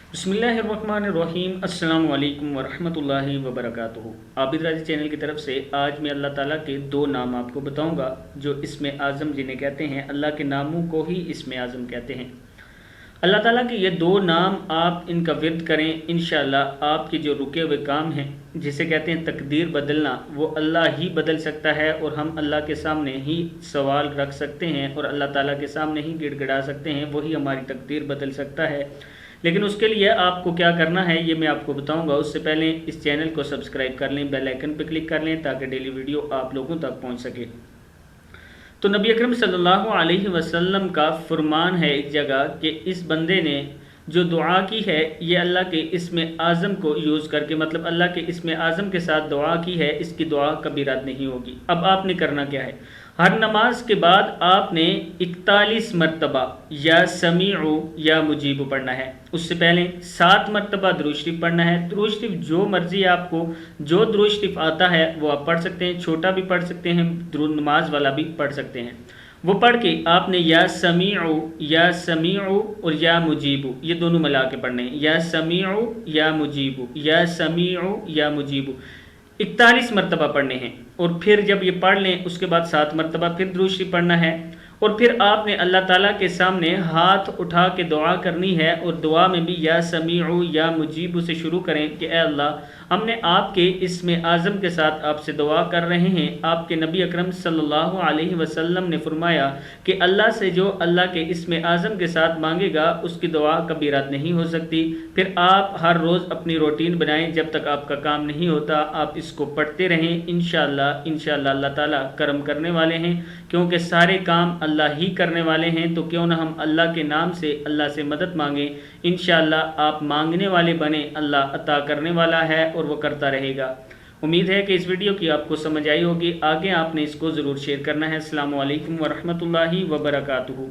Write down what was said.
बिस्मिल्लाहिर्रहमानिर्रहीम। अस्सलाम वालेकुम वरहमतुल्लाहि वबरकातुहू। आबिद राजी चैनल की तरफ से आज मैं अल्लाह ताला के दो नाम आपको बताऊंगा जो इसमें आज़म जिन्हें कहते हैं। अल्लाह के नामों को ही इसमें आज़म कहते हैं। अल्लाह ताला के ये दो नाम आप इनका विर्द करें, इंशाअल्लाह आपके जो रुके हुए काम हैं जिसे कहते हैं तकदीर बदलना, वो अल्लाह ही बदल सकता है और हम अल्लाह के सामने ही सवाल रख सकते हैं और अल्लाह ताला के सामने ही गिड़गिड़ा सकते हैं। वही हमारी तकदीर बदल सकता है। लेकिन उसके लिए आपको क्या करना है ये मैं आपको बताऊंगा। उससे पहले इस चैनल को सब्सक्राइब कर लें, बेल आइकन पर क्लिक कर लें ताकि डेली वीडियो आप लोगों तक पहुंच सके। तो नबी अकरम सल्लल्लाहु अलैहि वसल्लम का फरमान है एक जगह कि इस बंदे ने जो दुआ की है ये अल्लाह के इस्म आज़म को यूज़ करके, मतलब अल्लाह के इस्म आज़म के साथ दुआ की है, इसकी दुआ कभी रद्द नहीं होगी। अब आपने करना क्या है, हर नमाज के बाद आपने 41 मरतबा या समीउ या मुजीब पढ़ना है। उससे पहले 7 मरतबा दुरूद शरीफ पढ़ना है। दुरूद शरीफ जो मर्जी आपको, जो दुरूद शरीफ आता है वो आप पढ़ सकते हैं, छोटा भी पढ़ सकते हैं, दुरूद नमाज वाला भी पढ़ सकते हैं। वो पढ़ के आपने या समीउ और या मुजीबू ये दोनों मिला के पढ़ने हैं। या समीउ या मुजीबू, या समीउ या मुजीबू 41 मरतबा पढ़ने हैं। और फिर जब ये पढ़ लें उसके बाद 7 मरतबा फिर दुरूद शरीफ पढ़ना है। और फिर आपने अल्लाह ताला के सामने हाथ उठा के दुआ करनी है और दुआ में भी या समीउ या मुजीबू से शुरू करें कि ए अल्लाह, हमने आपके इस्म आज़म के साथ आपसे दुआ कर रहे हैं। आपके नबी अकरम सल्लल्लाहु अलैहि वसल्लम ने फरमाया कि अल्लाह से जो अल्लाह के इस्म आज़म के साथ मांगेगा उसकी दुआ कभी रद्द नहीं हो सकती। फिर आप हर रोज़ अपनी रूटीन बनाएं, जब तक आपका काम नहीं होता आप इसको पढ़ते रहें। इंशाअल्लाह अल्लाह ताला करम करने वाले हैं, क्योंकि सारे काम अल्लाह ही करने वाले हैं। तो क्यों ना हम अल्लाह के नाम से अल्लाह से मदद मांगें। इंशाअल्लाह आप मांगने वाले बने, अल्लाह अता करने वाला है और वो करता रहेगा। उम्मीद है कि इस वीडियो की आपको समझ आई होगी। आगे आपने इसको ज़रूर शेयर करना है। अस्सलामु अलैकुम वरहमतुल्लाहि वबरकातुहू।